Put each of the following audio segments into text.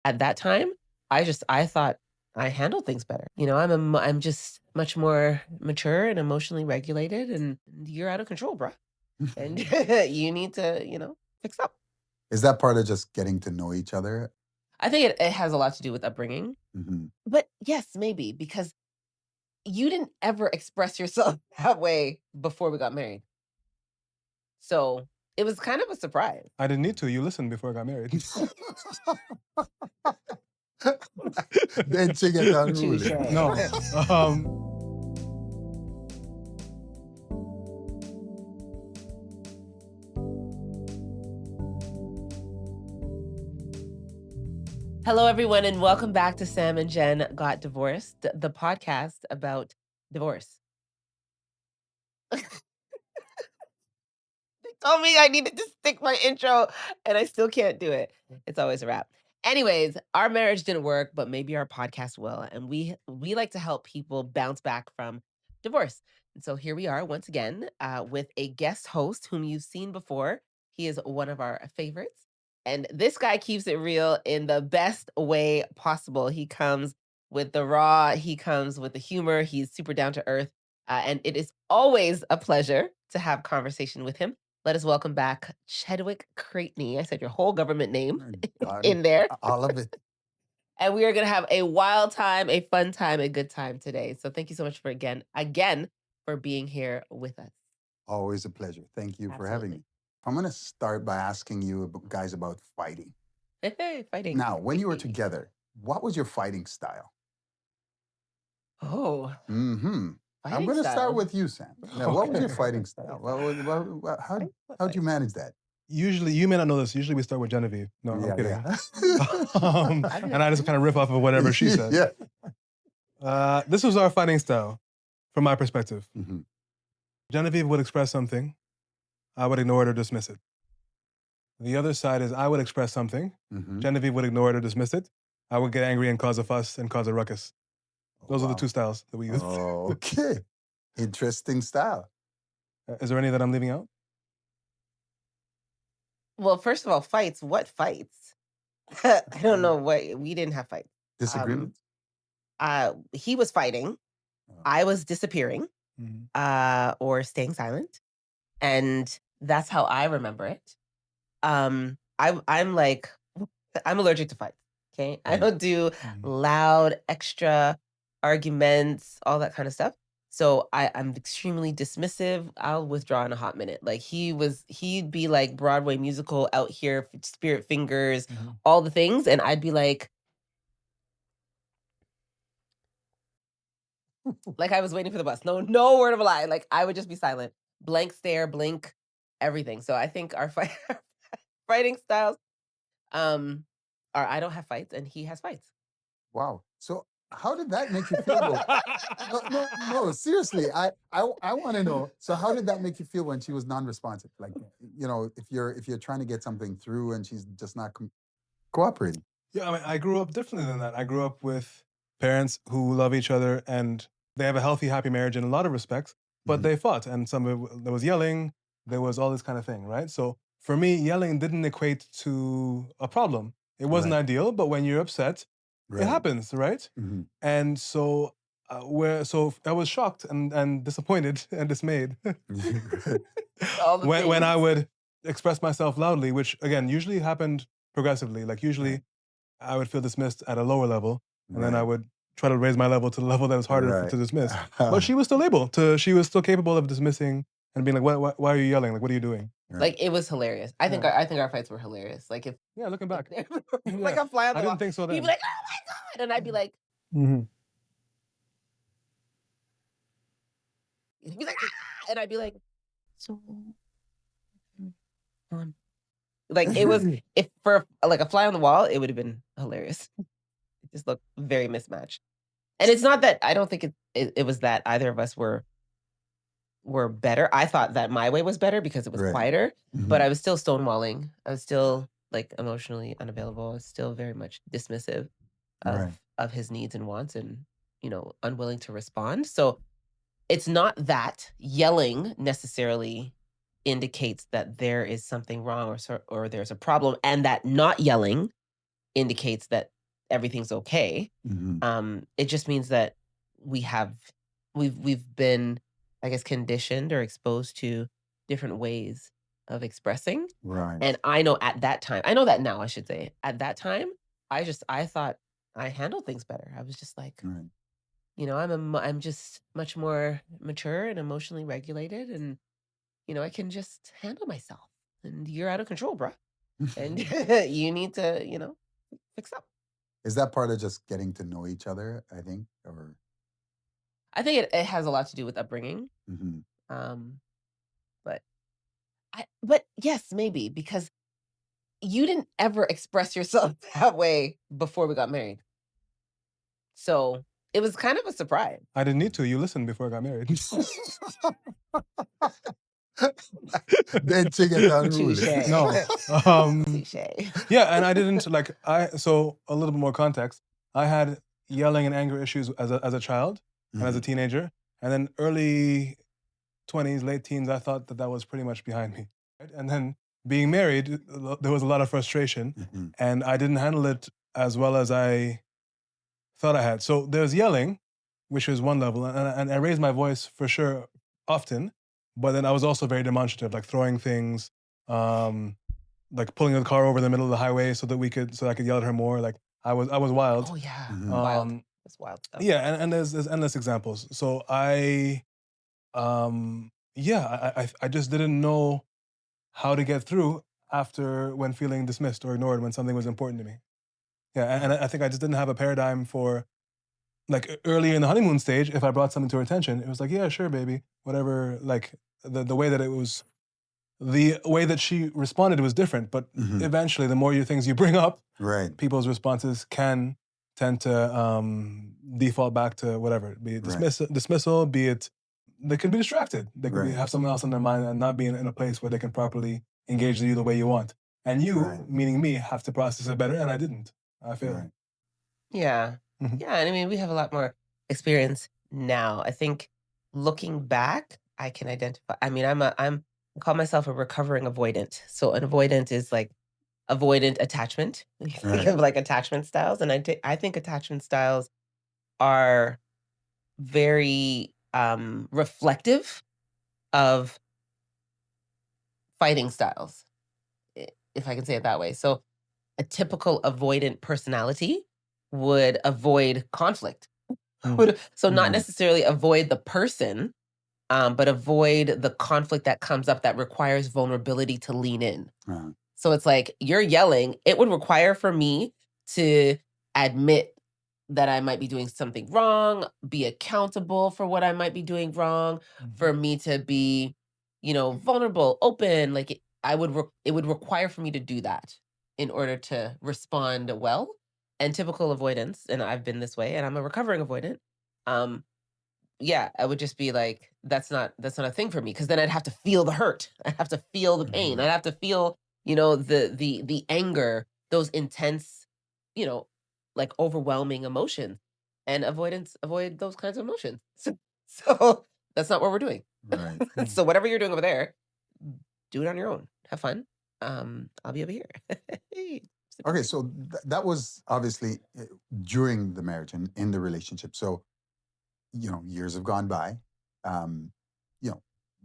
at that time, I thought I handled things better. I'm just much more mature and emotionally regulated, and you're out of control, bruh. And you need to, fix up. Is that part of just getting to know each other? I think it has a lot to do with upbringing. Hmm. But yes, maybe because you didn't ever express yourself that way before we got married. So it was kind of a surprise. I didn't need to. You listened before I got married. Then she gets Touche. unruly. No. Hello, everyone, and welcome back to Sam and Jen Got Divorced, the podcast about divorce. They told me I needed to stick my intro, and I still can't do it. It's always a wrap. Anyways, our marriage didn't work, but maybe our podcast will. And we like to help people bounce back from divorce. And so here we are once again with a guest host whom you've seen before. He is one of our favorites. And this guy keeps it real in the best way possible. He comes with the raw, he comes with the humor, he's super down to earth. And it is always a pleasure to have conversation with him. Let us welcome back Chedwick Creighton. I said your whole government name in there. All of it. And we are going to have a wild time, a fun time, a good time today. So thank you so much for again for being here with us. Always a pleasure. Thank you for having me. Absolutely. I'm going to start by asking you guys about fighting. Fighting. Now, when you were together, what was your fighting style? Oh, I'm fighting going to style. start with you, Sam. Now, what was your fighting style? How'd you manage that? Usually, you may not know this. Usually, we start with Genevieve. No, I'm kidding. Yeah. And I just kind of riff off of whatever she said. Yeah. This was our fighting style, from my perspective. Mm-hmm. Genevieve would express something. I would ignore it or dismiss it. The other side is I would express something. Mm-hmm. Genevieve would ignore it or dismiss it. I would get angry and cause a fuss and cause a ruckus. Those are the two styles that we use. Oh, okay. Interesting style. Is there any that I'm leaving out? Well, first of all, fights. What fights? I don't know what. We didn't have fights. Disagreements? He was fighting. I was disappearing, or staying silent, and that's how I remember it. I'm allergic to fights. Okay, I don't do loud, extra arguments, all that kind of stuff. So I'm extremely dismissive. I'll withdraw in a hot minute. Like he'd be like Broadway musical out here, spirit fingers, all the things, and I'd be like I was waiting for the bus. No word of a lie. Like I would just be silent, blank stare, blink, everything. So I think our fighting styles, are I don't have fights and he has fights. Wow. So how did that make you feel? No, seriously. I want to know. So how did that make you feel when she was non-responsive? Like, if you're trying to get something through and she's just not cooperating. Yeah, I mean, I grew up differently than that. I grew up with parents who love each other and they have a healthy, happy marriage in a lot of respects, but they fought, and there was yelling, there was all this kind of thing, right? So for me, yelling didn't equate to a problem. It wasn't ideal, but when you're upset, it happens, right? And so I was shocked and disappointed and dismayed when I would express myself loudly, which again usually happened progressively. Like usually I would feel dismissed at a lower level, and then I would try to raise my level to the level that was harder to dismiss. But she was still able to. She was still capable of dismissing and being like, "Why are you yelling? Like, what are you doing?" Like it was hilarious. I think our fights were hilarious. Like if looking back, like a fly on the I wall. didn't think so then. He'd be like, "Oh my god," and I'd be like, he'd be like, "Ah," and I'd be like, "So, like it was if for like a fly on the wall, it would have been hilarious. It just looked very mismatched. And it's not that I don't think it was that either of us were better. I thought that my way was better because it was quieter, but I was still stonewalling. I was still like emotionally unavailable. I was still very much dismissive of his needs and wants and, unwilling to respond. So it's not that yelling necessarily indicates that there is something wrong or there's a problem, and that not yelling indicates that everything's okay. It just means that we've been, I guess, conditioned or exposed to different ways of expressing. Right. And I know at that time, I know that now, I should say. At that time, I thought I handled things better. I was just like, Right. I'm just much more mature and emotionally regulated, and I can just handle myself. And you're out of control, bruh. And you need to, fix up. Is that part of just getting to know each other, I think? Or I think it has a lot to do with upbringing. Mhm. Um, but but yes, maybe because you didn't ever express yourself that way before we got married. So it was kind of a surprise. I didn't need to. You listened before I got married. Then to get unruly. Touche. No. Touche. Yeah, and I didn't so a little bit more context. I had yelling and anger issues as a child and as a teenager, and then early 20s, late teens, I thought that was pretty much behind me. Right? And then being married, there was a lot of frustration, and I didn't handle it as well as I thought I had. So there's yelling, which is one level, and I raised my voice for sure often, but then I was also very demonstrative, like throwing things, like pulling the car over the middle of the highway so I could yell at her more. Like I was wild. Oh yeah. Wild. That's wild stuff. Yeah, and there's endless examples. So I just didn't know how to get through after when feeling dismissed or ignored when something was important to me. Yeah, and I think I just didn't have a paradigm for, like, early in the honeymoon stage, if I brought something to her attention, it was like, yeah, sure, baby, whatever. Like the way that it was, the way that she responded was different. But eventually, the more things you bring up, Right. people's responses can tend to default back to whatever, be it dismissal, be it they can be distracted. They could have someone else in their mind and not be in a place where they can properly engage with you the way you want. And you, meaning me, have to process it better, and I didn't. I failed. Yeah. Yeah, and I mean, we have a lot more experience now. I think looking back, I can identify. I mean, I call myself a recovering avoidant. So an avoidant is like avoidant attachment. You think of like attachment styles, and I think attachment styles are very reflective of fighting styles, if I can say it that way. So a typical avoidant personality would avoid conflict. So not necessarily avoid the person, but avoid the conflict that comes up that requires vulnerability to lean in. So it's like you're yelling. It would require for me to admit that I might be doing something wrong, be accountable for what I might be doing wrong, for me to be, vulnerable, open. Like it would require for me to do that in order to respond well. And typical avoidance, and I've been this way, and I'm a recovering avoidant. Yeah, I would just be like, that's not a thing for me, because then I'd have to feel the hurt. I'd have to feel the pain. I'd have to feel, the anger, those intense, like overwhelming emotions. And avoidance avoid those kinds of emotions. So that's not what we're doing. Right. So whatever you're doing over there, do it on your own. Have fun. I'll be over here. Okay, so that was obviously during the marriage and in the relationship. So, years have gone by.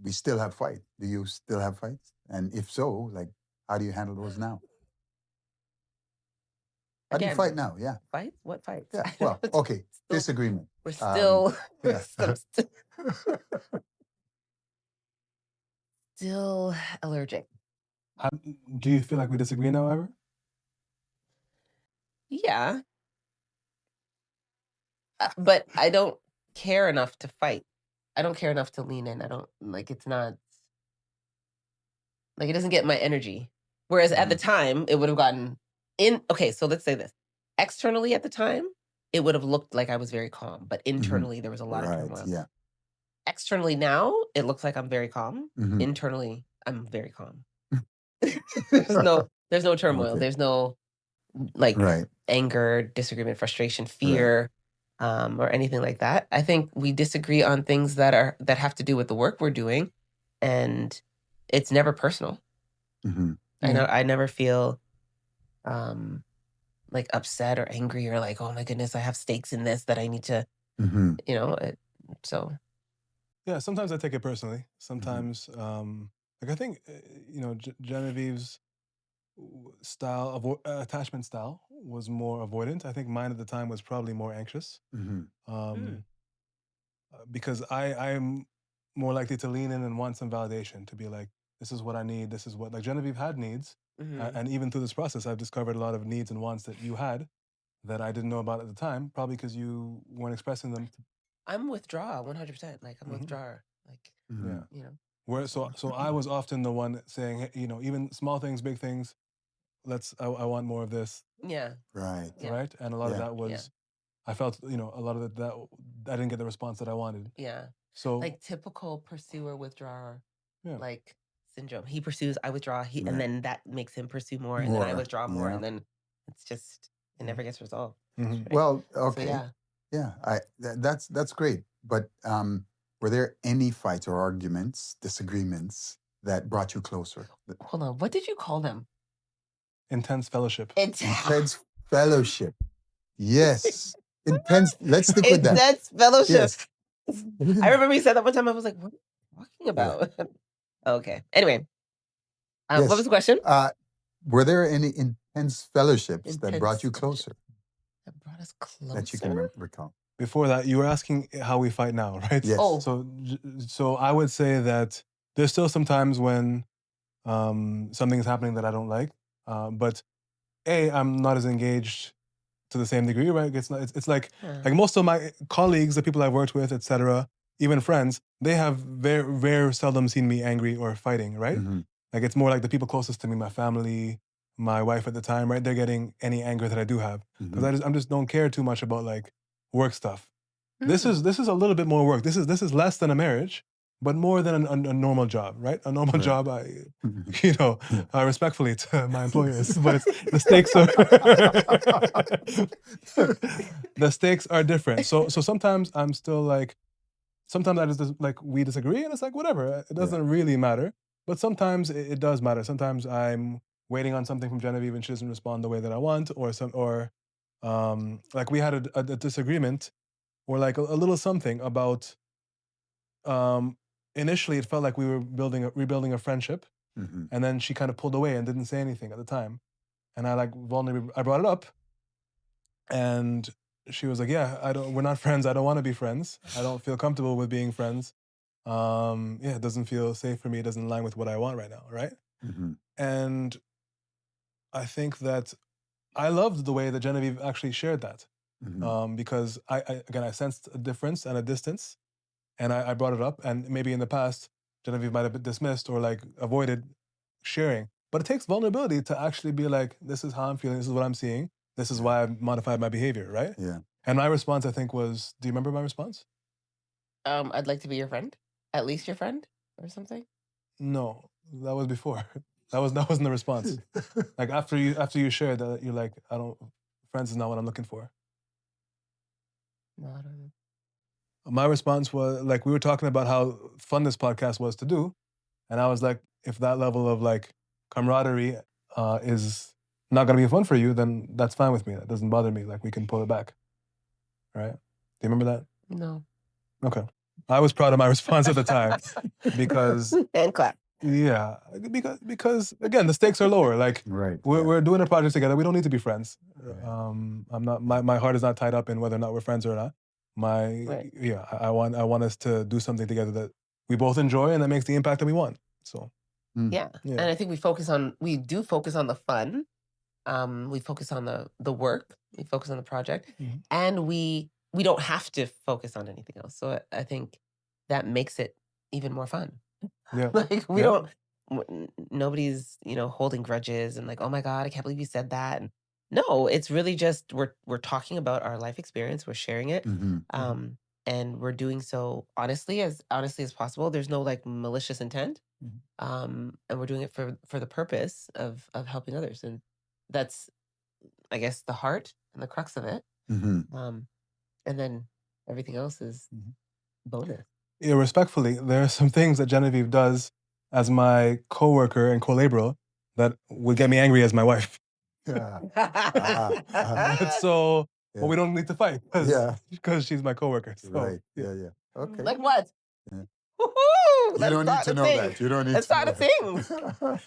We still have fights. Do you still have fights? And if so, like, how do you handle those now? How do you fight now? Yeah. Fights? What fights? Yeah. Well, okay. Disagreement. We're still Yeah. still allergic. Do you feel like we disagree now, ever? Yeah. But I don't care enough to fight. I don't care enough to lean in. I don't it's not like it doesn't get my energy. Whereas at the time, it would have gotten in. Okay, so let's say this. Externally at the time, it would have looked like I was very calm, but internally there was a lot of turmoil. Yeah. Externally now, it looks like I'm very calm. Internally, I'm very calm. There's no turmoil. Okay. There's no anger, disagreement, frustration, fear, or anything like that. I think we disagree on things that have to do with the work we're doing, and it's never personal. I never feel like upset or angry or like, oh my goodness, I have stakes in this that I need to, Mm-hmm. So Yeah, sometimes I take it personally. Mm-hmm. Sometimes, like I think, Genevieve's style of attachment style was more avoidant. I think mine at the time was probably more anxious. Mm-hmm. mm, Because I'm more likely to lean in and want some validation to be like, this is what I need. This is what, like, Genevieve had needs. mhm. And even through this process, I've discovered a lot of needs and wants that you had that I didn't know about at the time, probably because you weren't expressing them. I'm withdraw 100%. Like I'm Mhm. withdrawer. Like, Mm-hmm. Yeah. you know. Where so I was often the one saying, hey, even small things, big things. I want more of this, Yeah. Right. Yeah. right? And a lot of Yeah. that was, I felt, a lot of that I didn't get the response that I wanted. Yeah. So Like typical pursuer withdrawer, yeah, like syndrome. He pursues, I withdraw, and Right. then that makes him pursue more, and then I More. withdraw more, Yeah. and then it's just it never gets resolved. Mhm. Right? Well, So okay. yeah. Yeah. That's great. But were there any fights or arguments, disagreements that brought you closer? Hold on. What did you call them? intense fellowship. It's Intense fellowship. Yes. Intense. Let's stick with that. intense fellowship. Yes. I remember you said that one time. I was like, what are you talking Yeah. about? Okay. Anyway, what Yes. was the question? Were there any intense fellowships that brought you Intense closer that brought us that you can closer. recall? Before that, you were asking how we fight now, right? Yes. Oh, So I would say that there's still some times when something is happening that I don't like, but I'm not as engaged to the same degree, right? It's like most of my colleagues, the people I've worked with, etc., even friends, they have very, very seldom seen me angry or fighting, right? Mm-hmm. Like it's more like the people closest to me, my family, my wife at the time, right? They're getting any anger that I do have because Mm-hmm. I just don't care too much about like work stuff. hmm. This is a little bit more work. This is less than a marriage, but more than a normal job, right? A normal Right. job, I Yeah. respectfully to my employers, but it's the stakes are the stakes are different. So sometimes I'm still like, sometimes I just like we disagree, and it's like whatever. It doesn't really matter. But sometimes it does matter. Sometimes I'm waiting on something from Genevieve and she doesn't respond the way that I want, or like we had a disagreement or like a little something about initially it felt like we were rebuilding a friendship, Mm-hmm. and then she kind of pulled away and didn't say anything at the time, and I like vulnerably I brought it up, and she was like, yeah, we're not friends, I don't want to be friends, I don't feel comfortable with being friends, yeah, it doesn't feel safe for me, it doesn't align with what I want right now, right? Mm-hmm. And I think that I loved the way that Genevieve actually shared that, Mm-hmm. because I sensed a difference and a distance, and I brought it up, and maybe in the past Genevieve might have been dismissed or like avoided sharing, but it takes vulnerability to actually be like, this is how I'm feeling, this is what I'm seeing, this is Yeah. why I've modified my behavior, right? Yeah. And my response, I think, was, do you remember my response? I'd like to be your friend, at least your friend, or something. No, that was before. that wasn't the response. Like after you shared that, you're like, friends is not what I'm looking for. No, I don't know. My response was like, we were talking about how fun this podcast was to do, and I was like, if that level of like camaraderie is not gonna be fun for you, then that's fine with me. That doesn't bother me. Like we can pull it back, right? Do you remember that? No. Okay, I was proud of my response at the time because And clap. yeah, because again, the stakes are lower. Like Right. we're doing a project together. We don't need to be friends. Right. I'm not. My heart is not tied up in whether or not we're friends or not. Right. I want us to do something together that we both enjoy and that makes the impact that we want. So Yeah. yeah. And I think we do focus on the fun. We focus on the work, we focus on the project, Mhm. and we don't have to focus on anything else. So I think that makes it even more fun. Yeah. Like we Yeah. don't nobody's, holding grudges and like, "Oh my god, I can't believe you said that." And no, it's really just we're talking about our life experience, we're sharing it. Mm-hmm. And we're doing so honestly as possible. There's no like malicious intent. Mhm. And we're doing it for the purpose of helping others. And that's, I guess, the heart and the crux of it. Mm-hmm. And then everything else is Mhm. bonus. Yeah, respectfully, there are some things that Genevieve does as my coworker and co-laborer that would get me angry as my wife. Yeah. So, Yeah. but we don't need to fight Yeah. because she's my coworker. So, Right. Yeah. Yeah. Okay. Like what? Yeah. Woohoo! You That's don't need not to a know thing. that. You don't need That's to not know a thing.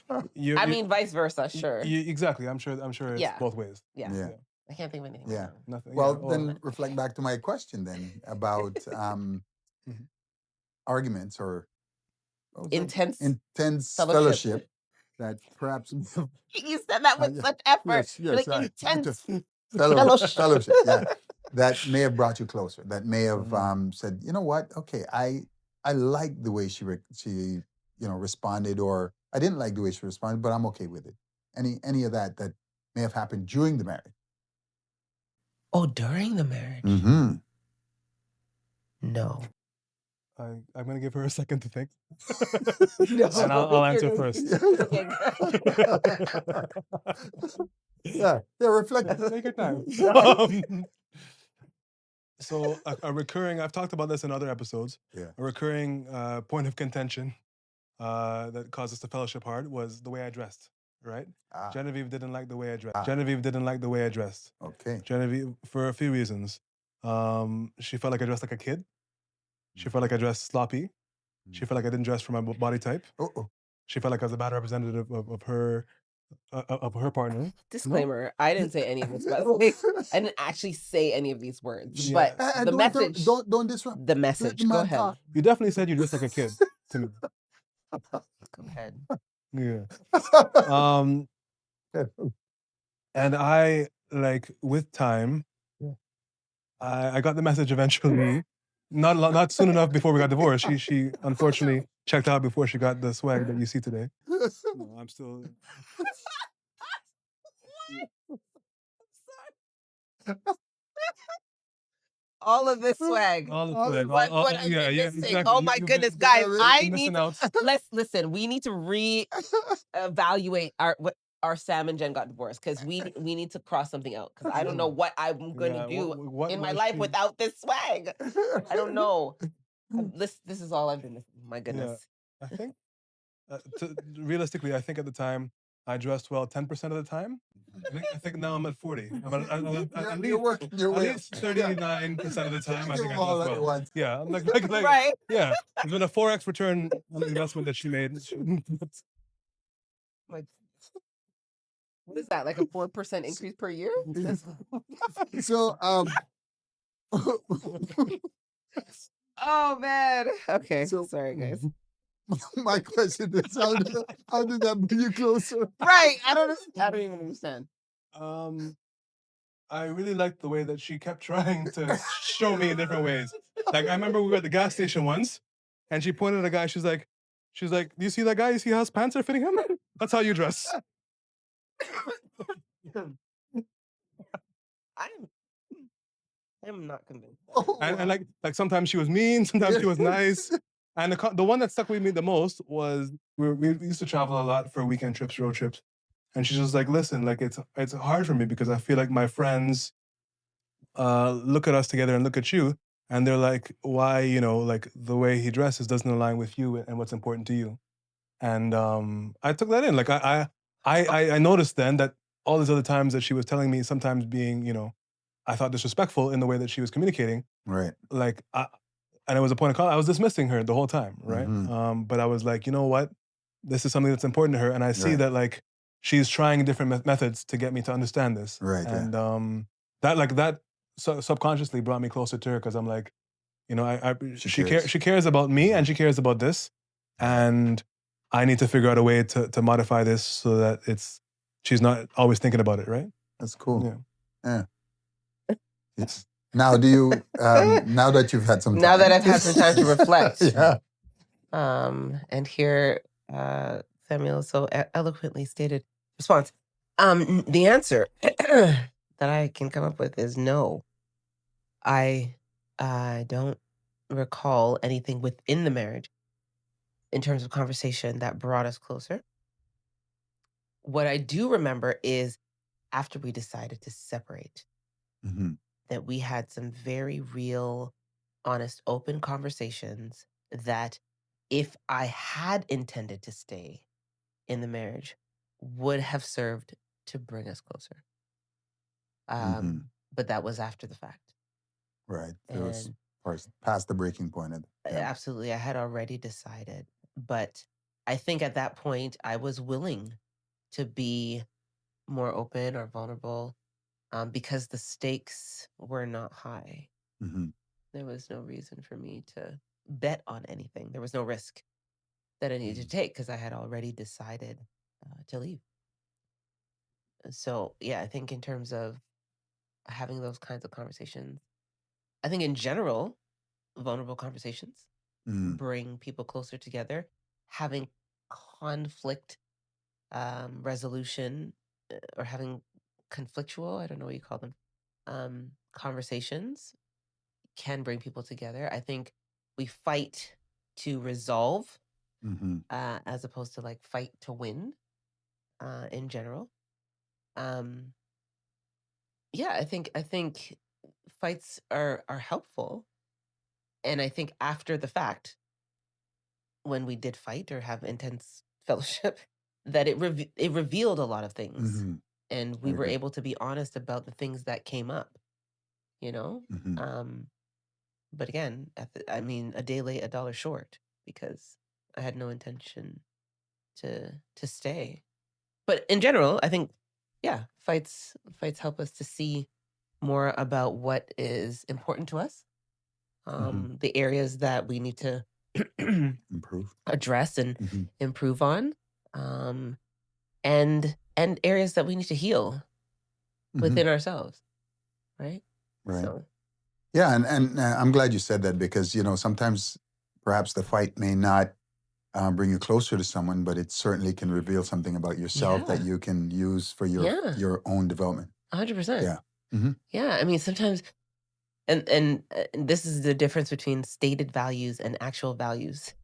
that. you I mean, vice versa, sure. exactly. I'm sure it's Yeah. both ways. Yeah. Yeah. I can't think of anything Yeah. right now. Nothing. Well, Yeah. then reflect back to my question then about Mhm. arguments or what was that? Intense Intense fellowship. fellowship that perhaps You said that with yeah. such effort. Yes, You're yes, like right. intense Fellowship, fellowship. yeah. That may have brought you closer. That may have Mhm. said, you know what? Okay, I like the way she responded, or I didn't like the way she responded, but I'm okay with it. Any of that may have happened during the marriage. Oh, during the marriage? Mm-hmm. No. I'm gonna give her a second to think, No. and I'll answer first. Okay, Yeah, reflect. Take your time. So a recurring, I've talked about this in other episodes. Yeah. A recurring point of contention that caused us to fellowship hard was the way I dressed. Right? Ah, Genevieve didn't like the way I dressed. Ah. Genevieve didn't like the way I dressed. okay. Genevieve, for a few reasons. She felt like I dressed like a kid. She felt like I dressed sloppy. She felt like I didn't dress for my body type. Oh, She felt like I was a bad representative of her partner. Disclaimer, I didn't say any of this, by the way. I didn't actually say any of these words, Yeah. but the message, Don't disrupt. the Let message, the go man ahead. talk. You definitely said you dressed like a kid to me. Go ahead. Yeah. And I, like, with time, I got the message eventually. Not soon enough before we got divorced. She unfortunately checked out before she got the swag that you see today. No, I'm still. All of this swag. All the swag. What have yeah, been yeah, missing? exactly. Oh my You've goodness, been- guys! you've I been need missing to out. let's listen. We need to re-evaluate our Sam and Jen got divorced because we need to cross something out because I don't know what I'm going to Yeah, do what in my was life she- without this swag. I don't know. This is all I've been missing. My Yeah, goodness. I think realistically, I think at the time I dressed well 10% of the time. I think now I'm at 40. I'm at You're least working your at way up. least 39% of the time. I Give think I them all dressed at well. once. Yeah, I'm like Right. yeah. It's been a 4x return on the investment that she made. Like, what is that? Like a 4% increase per year? So Oh man. Okay. So- Sorry, guys. my question is how did that bring you closer? Right. I don't even understand. I really liked the way that she kept trying to show me in different ways. Like I remember we were at the gas station once, and she pointed at a guy. She's like, "Do you see that guy? You see how his pants are fitting him? That's how you dress." I'm not convinced. Oh, And like sometimes she was mean, sometimes she was nice. And the one that stuck with me the most was we used to travel a lot for weekend trips, road trips. And she's just like, listen, like it's hard for me because I feel like my friends look at us together and look at you, and they're like, why, like the way he dresses doesn't align with you and what's important to you. And I took that in. Like I noticed then that all these other times that she was telling me, sometimes being, I thought disrespectful in the way that she was communicating. right. Like, and it was a point of call. I was dismissing her the whole time, right? Mhm. But I was like, you know what? This is something that's important to her, and I see Right. that like she's trying different methods to get me to understand this. Right, yeah. And that subconsciously brought me closer to her because I'm like, she cares. she cares about me and she cares about this, and I need to figure out a way to modify this so that she's not always thinking about it, right? That's cool. Yeah. Yes. Now, do you now that you've had some time, Now that I've had some time to reflect. yeah. And here Samuel so eloquently stated response. The answer that I can come up with is no. I don't recall anything within the marriage in terms of conversation that brought us closer. What I do remember is after we decided to separate, Mhm. that we had some very real, honest, open conversations that if I had intended to stay in the marriage would have served to bring us closer. Hmm. But that was after the fact. Right. It was And past the breaking point. Yeah. absolutely, I had already decided. But I think at that point, I was willing to be more open or vulnerable because the stakes were not high. Hmm. There was no reason for me to bet on anything. There was no risk that I needed to take because I had already decided to leave. So, yeah, I think in terms of having those kinds of conversations, I think in general, vulnerable conversations Mm. bring people closer together. Having conflict resolution or having conflictual, I don't know what you call them, conversations can bring people together. I think we fight to resolve Hmm. as opposed to like fight to win in general. Um, yeah, I think fights are helpful, and I think after the fact, when we did fight or have intense fellowship, that it revealed a lot of things, Hmm. and I we were agree. able to be honest about the things that came up. You know, Hmm. um, but again, I mean, a day late, a dollar short, because I had no intention to stay. But in general, I think, yeah, fights help us to see more about what is important to us, Hmm. the areas that we need to Improve. address and Hmm. improve on, um, and areas that we need to heal Hmm. within ourselves, right? Right. So, Yeah, and I'm glad you said that because sometimes perhaps the fight may not bring you closer to someone, but it certainly can reveal something about yourself that yeah, you can use for your yeah, your own development. 100%. Yeah. Hmm. Yeah, I mean, sometimes, and this is the difference between stated values and actual values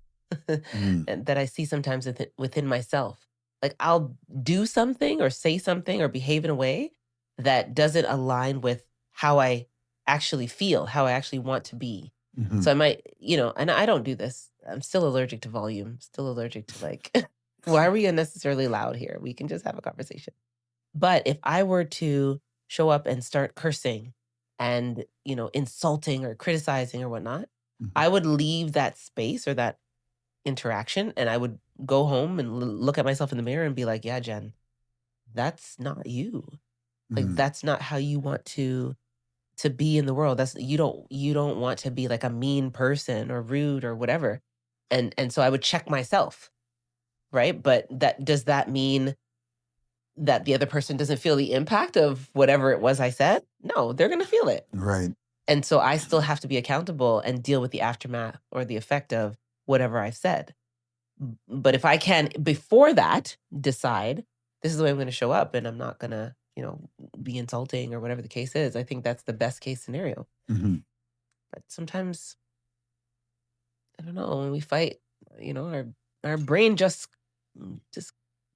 Mm. and that I see sometimes within myself. Like I'll do something or say something or behave in a way that doesn't align with how I actually feel, how I actually want to be. Hmm. So I might, and I don't do this. I'm still allergic to volume, still allergic to like, why are we unnecessarily loud here? We can just have a conversation. But if I were to show up and start cursing and, insulting or criticizing or whatnot, Hmm. I would leave that space or that interaction and I would go home and look at myself in the mirror and be like, yeah, Jen, that's not you. Like Hmm. that's not how you want to be in the world. That's you don't want to be like a mean person or rude or whatever. And so I would check myself, right? But does that mean that the other person doesn't feel the impact of whatever it was I said? No, they're going to feel it. Right. And so I still have to be accountable and deal with the aftermath or the effect of whatever I've said. But if I can, before that, decide this is the way I'm going to show up and I'm not going to, be insulting or whatever the case is, I think that's the best case scenario. Hmm. But sometimes, I don't know, when we fight, our brain just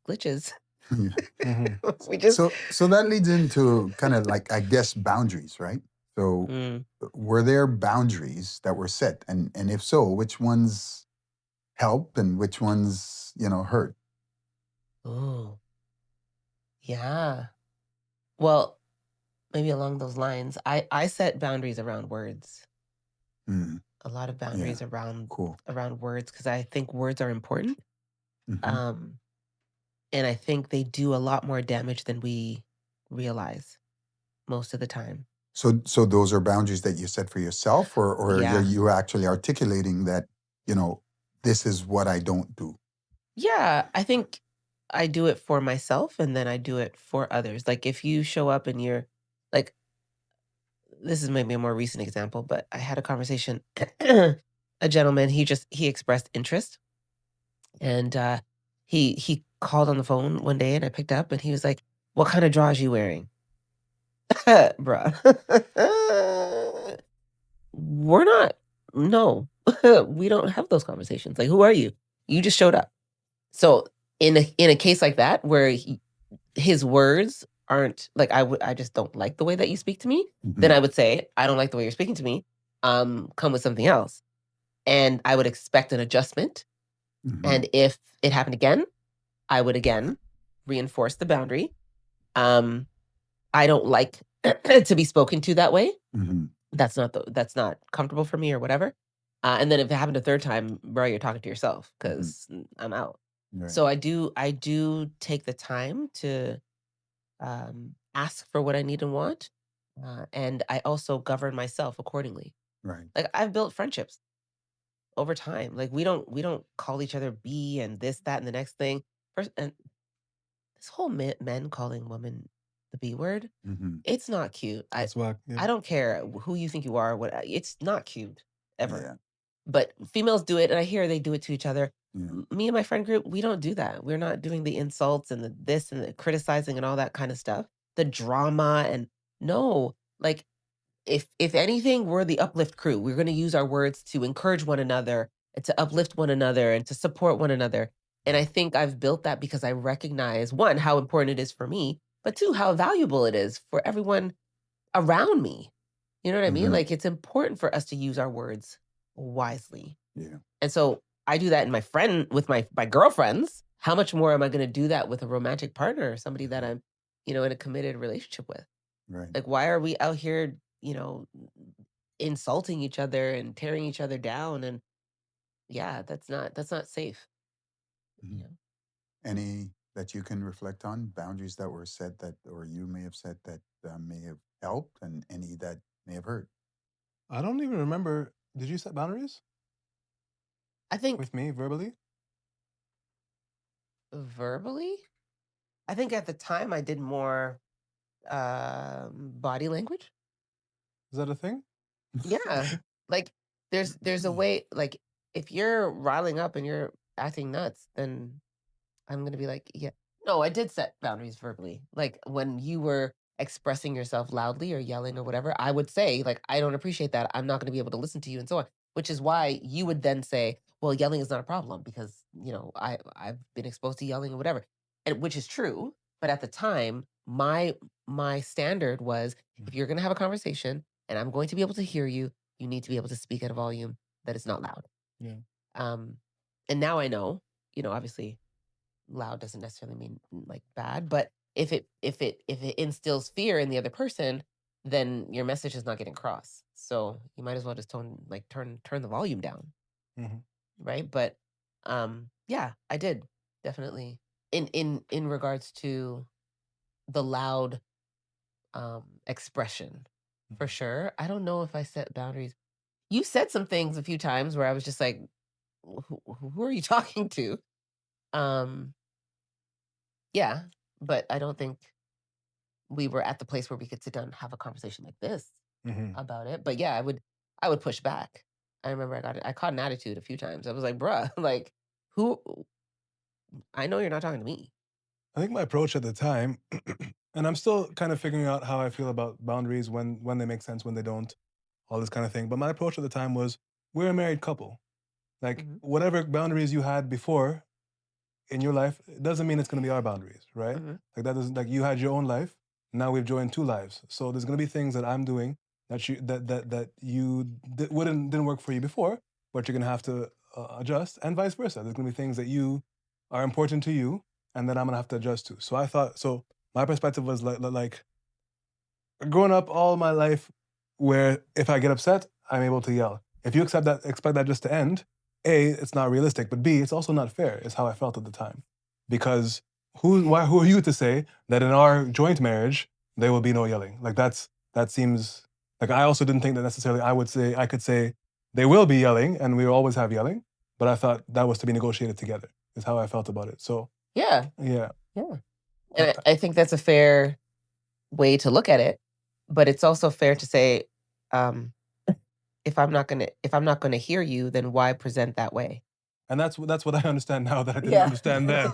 glitches. Hmm. We just, So that leads into kind of like I guess boundaries, right? So mm, were there boundaries that were set, and if so, which ones help and which ones hurt? oh, yeah. Well, maybe along those lines, I set boundaries around words. Mm. A lot of Yeah. boundaries around Cool. around words because I think words are important. Hmm. Um, and I think they do a lot more damage than we realize most of the time. So those are boundaries that you set for yourself, or are Yeah. you actually articulating that you know this is what I don't do? Yeah, I think I do it for myself and then I do it for others. Like if you show up and you're like this is maybe a more recent example, but I had a conversation a gentleman, he expressed interest and he called on the phone one day and I picked up and he was like, "What kind of drawers you wearing?" Bruh. We're not no. We don't have those conversations. Like, who are you? You just showed up. So in a case like that where his words aren't like I just don't like the way that you speak to me, then Hmm. I would say, I don't like the way you're speaking to me. Come with something else. And I would expect an adjustment. Hmm. And if it happened again, I would again reinforce the boundary Um, I don't like to be spoken to that way. Hmm. That's not comfortable for me or whatever. And then if it happened a third time, bro, you're talking to yourself Hmm. because I'm out. Right. So I do take the time to ask for what I need and want, and I also govern myself accordingly. Right. Like I've built friendships over time. Like we don't call each other B and this, that, and the next thing. First, and this whole men calling women the B word, Hmm. it's not cute. I That's why, yeah. I don't care who you think you are. What it's not cute ever. Yeah. But females do it, and I hear they do it to each other. Yeah. Me and my friend group, we don't do that. We're not doing the insults and the this and the criticizing and all that kind of stuff. The drama and no, like if anything, we're the uplift crew. We're going to use our words to encourage one another and to uplift one another and to support one another. And I think I've built that because I recognize one, how important it is for me, but two, how valuable it is for everyone around me. You know what I mean? Hmm. Like it's important for us to use our words wisely. Yeah. And so I do that in my friend with my girlfriends. How much more am I going to do that with a romantic partner or somebody that I'm, in a committed relationship with? Right. Like why are we out here, insulting each other and tearing each other down and yeah, that's not safe, you Mhm. know. Any that you can reflect on, boundaries that were set that, or you may have set that may have helped, and any that may have hurt. I don't even remember. Did you set boundaries I think with me verbally? verbally, I think at the time I did more body language. Is that a thing? Yeah. Like there's a way like if you're riling up and you're acting nuts, then I'm gonna be like, yeah. No, I did set boundaries verbally. Like when you were expressing yourself loudly or yelling or whatever, I would say, like, I don't appreciate that. I'm not gonna be able to listen to you and so on. Which is why you would then say, well, yelling is not a problem because, I've been exposed to yelling or whatever. And which is true. But at the time, my standard was if you're gonna have a conversation and I'm going to be able to hear you, you need to be able to speak at a volume that is not loud. Yeah. Um, and now I know, obviously loud doesn't necessarily mean like bad, but if it instills fear in the other person, then your message is not getting across. So you might as well just turn the volume down, Hmm. right? But yeah, I did definitely in regards to the loud expression for sure. I don't know if I set boundaries. You said some things a few times where I was just like, who are you talking to? Um, yeah, but I don't think we were at the place where we could sit down and have a conversation like this Hmm. about it. But yeah, I would push back. I remember I caught an attitude a few times. I was like, bruh, like who I know you're not talking to me. I think my approach at the time, and I'm still kind of figuring out how I feel about boundaries when they make sense, when they don't, all this kind of thing. But my approach at the time was we're a married couple. Like Hmm. whatever boundaries you had before in your life, it doesn't mean it's going to be our boundaries, right? Hmm. Like that doesn't like you had your own life. Now we've joined two lives, so there's going to be things that I'm doing that didn't work for you before, but you're going to have to adjust, and vice versa. There's going to be things that you are important to you, and that I'm going to have to adjust to. So I thought so. My perspective was like growing up all my life, where if I get upset, I'm able to yell. If you expect that just to end, A, it's not realistic, but B, it's also not fair, is how I felt at the time. Because who are you to say that in our joint marriage there will be no yelling? Like that seems like I also didn't think that necessarily I could say they will be yelling and we will always have yelling, but I thought that was to be negotiated together, is how I felt about it. So Yeah, yeah. yeah. And I think that's a fair way to look at it. But it's also fair to say, um, if I'm not gonna hear you, then why present that way? And that's what I understand now that I didn't Yeah. understand then.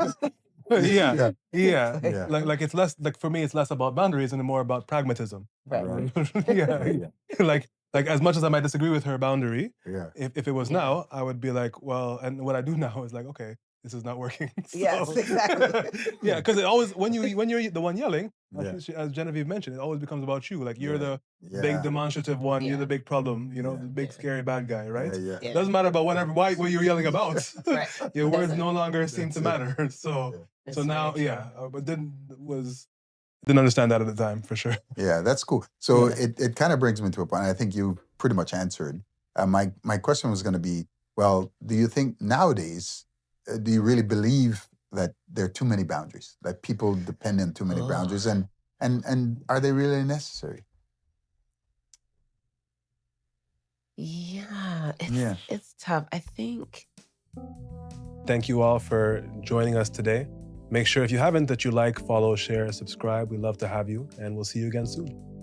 Yeah, Yeah. It's yeah. Yeah. Like it's less like for me, it's less about boundaries and more about pragmatism. right. Right. Yeah, Yeah. like as much as I might disagree with her boundary, Yeah. if it was Yeah. now, I would be like, well, and what I do now is like, okay, this is not working. Yes, So exactly. yeah, because it always when you're the one yelling, Yeah. as Genevieve mentioned, it always becomes about you. Like you're Yeah. the big Yeah. demonstrative one, you're Yeah. the big problem, Yeah. the big Yeah. scary bad guy, Yeah. right? Yeah. Yeah. Doesn't matter about what you're yelling about. Right. Your words Doesn't. no longer seem That's to it. matter. So Yeah. It's so very now, true. yeah, but then was Didn't understand that at the time, for sure. Yeah, that's cool. So Yeah. it kind of brings me to a point. I think you pretty much answered. My question was going to be, well, do you think nowadays, do you really believe that there are too many boundaries, that people depend on too many Oh. boundaries, and are they really necessary? Yeah, Yeah. it's tough. I think Thank you all for joining us today. Make sure if you haven't that you like, follow, share, subscribe. We love to have you, and we'll see you again soon.